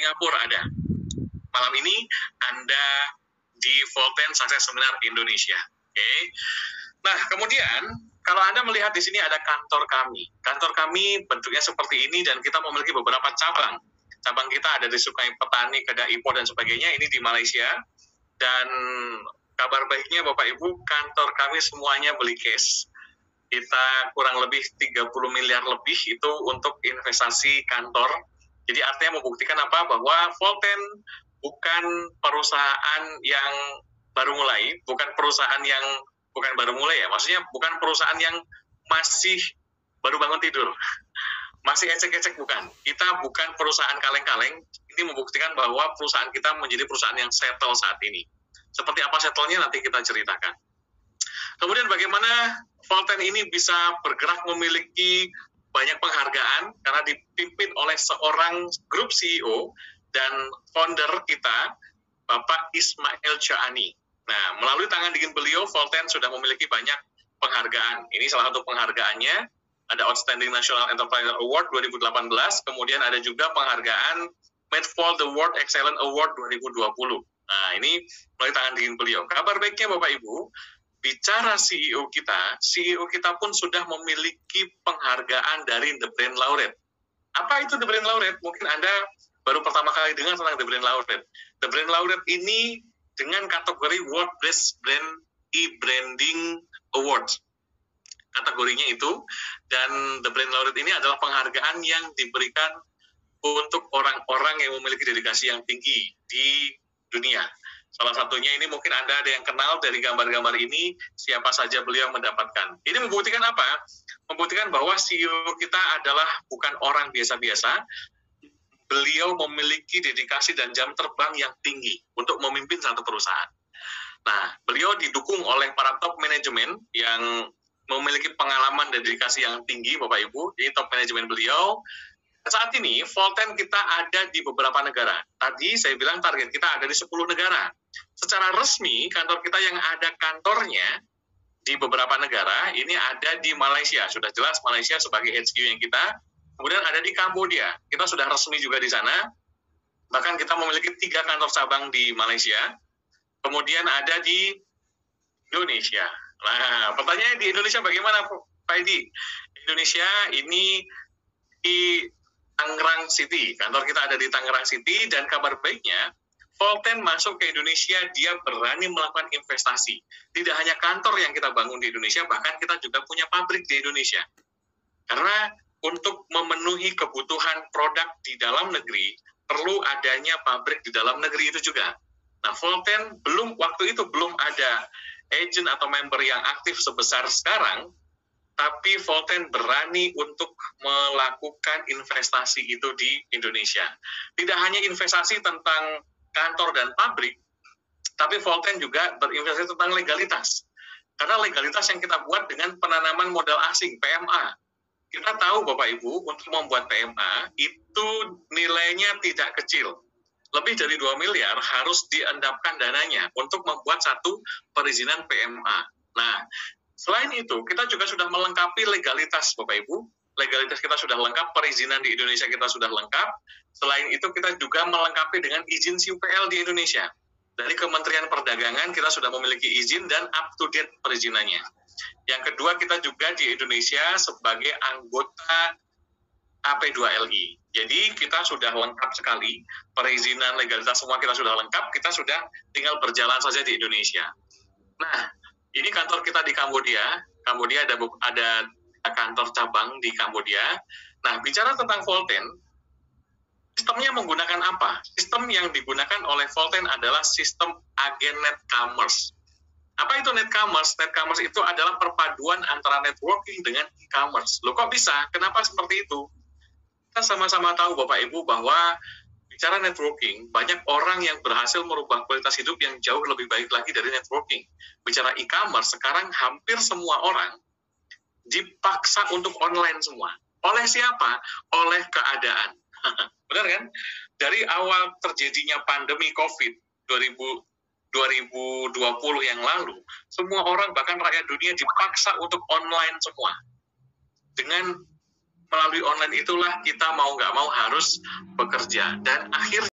Singapura ada. Malam ini Anda di Volten Success Seminar Indonesia. Oke. Nah, kemudian kalau Anda melihat di sini ada kantor kami. Kantor kami bentuknya seperti ini dan kita memiliki beberapa cabang. Cabang kita ada di Sungai Petani, Kedah Impor dan sebagainya. Ini di Malaysia. Dan kabar baiknya Bapak Ibu, kantor kami semuanya beli cash. Kita kurang lebih 30 miliar lebih itu untuk investasi kantor. Jadi artinya membuktikan apa? Bahwa Volten bukan perusahaan yang baru mulai, bukan baru mulai ya, maksudnya bukan perusahaan yang masih baru bangun tidur, masih ecek-ecek, bukan. Kita bukan perusahaan kaleng-kaleng, ini membuktikan bahwa perusahaan kita menjadi perusahaan yang settle saat ini. Seperti apa settle-nya nanti kita ceritakan. Kemudian bagaimana Volten ini bisa bergerak memiliki banyak penghargaan karena dipimpin oleh seorang grup CEO dan founder kita, Bapak Ismail Jaani. Nah, melalui tangan dingin beliau, Volten sudah memiliki banyak penghargaan. Ini salah satu penghargaannya, ada Outstanding National Entrepreneur Award 2018, kemudian ada juga penghargaan Medfol The World Excellent Award 2020. Nah, ini melalui tangan dingin beliau. Kabar baiknya Bapak Ibu, bicara CEO kita pun sudah memiliki penghargaan dari The Brand Laureate. Apa itu The Brand Laureate? Mungkin Anda baru pertama kali dengar tentang The Brand Laureate. The Brand Laureate ini dengan kategori World Best Brand E-Branding Awards. Kategorinya itu, dan The Brand Laureate ini adalah penghargaan yang diberikan untuk orang-orang yang memiliki dedikasi yang tinggi di dunia. Salah satunya ini mungkin Anda ada yang kenal dari gambar-gambar ini, siapa saja beliau mendapatkan. Ini membuktikan apa? Membuktikan bahwa CEO kita adalah bukan orang biasa-biasa. Beliau memiliki dedikasi dan jam terbang yang tinggi untuk memimpin satu perusahaan. Nah, beliau didukung oleh para top manajemen yang memiliki pengalaman dan dedikasi yang tinggi, Bapak Ibu. Ini top manajemen beliau. Saat ini, Volten kita ada di beberapa negara. Tadi saya bilang target kita ada di 10 negara. Secara resmi, kantor kita yang ada kantornya di beberapa negara, ini ada di Malaysia. Sudah jelas Malaysia sebagai HQ yang kita. Kemudian ada di Kamboja. Kita sudah resmi juga di sana. Bahkan kita memiliki 3 kantor cabang di Malaysia. Kemudian ada di Indonesia. Nah, pertanyaannya di Indonesia bagaimana, Pak Edi? Indonesia ini di Tangerang City. Kantor kita ada di Tangerang City, dan kabar baiknya, Volten masuk ke Indonesia, dia berani melakukan investasi. Tidak hanya kantor yang kita bangun di Indonesia, bahkan kita juga punya pabrik di Indonesia. Karena untuk memenuhi kebutuhan produk di dalam negeri, perlu adanya pabrik di dalam negeri itu juga. Nah, Volten waktu itu belum ada agent atau member yang aktif sebesar sekarang, tapi Volten berani untuk melakukan investasi itu di Indonesia. Tidak hanya investasi tentang kantor dan pabrik, tapi Volten juga berinvestasi tentang legalitas. Karena legalitas yang kita buat dengan penanaman modal asing, PMA. Kita tahu Bapak Ibu, untuk membuat PMA itu nilainya tidak kecil. Lebih dari 2 miliar harus diendapkan dananya untuk membuat satu perizinan PMA. Nah, selain itu, kita juga sudah melengkapi legalitas Bapak Ibu. Legalitas kita sudah lengkap, perizinan di Indonesia kita sudah lengkap. Selain itu, kita juga melengkapi dengan izin CUPL di Indonesia. Dari Kementerian Perdagangan kita sudah memiliki izin dan up-to-date perizinannya. Yang kedua, kita juga di Indonesia sebagai anggota AP2LI. Jadi kita sudah lengkap sekali, perizinan, legalitas semua kita sudah lengkap, kita sudah tinggal berjalan saja di Indonesia. Nah, ini kantor kita di Kamboja. Kamboja ada kantor cabang di Kamboja. Nah, bicara tentang Volten, sistemnya menggunakan apa? Sistem yang digunakan oleh Volten adalah sistem agen Netcommerce. Apa itu Netcommerce? Netcommerce itu adalah perpaduan antara networking dengan e-commerce. Loh, kok bisa? Kenapa seperti itu? Kita sama-sama tahu Bapak Ibu bahwa bicara networking, banyak orang yang berhasil merubah kualitas hidup yang jauh lebih baik lagi dari networking. Bicara e-commerce, sekarang hampir semua orang dipaksa untuk online semua. Oleh siapa? Oleh keadaan. Benar kan? Dari awal terjadinya pandemi COVID 2020 yang lalu, semua orang, bahkan rakyat dunia, dipaksa untuk online semua. Dengan melalui online itulah kita mau nggak mau harus bekerja. Dan akhirnya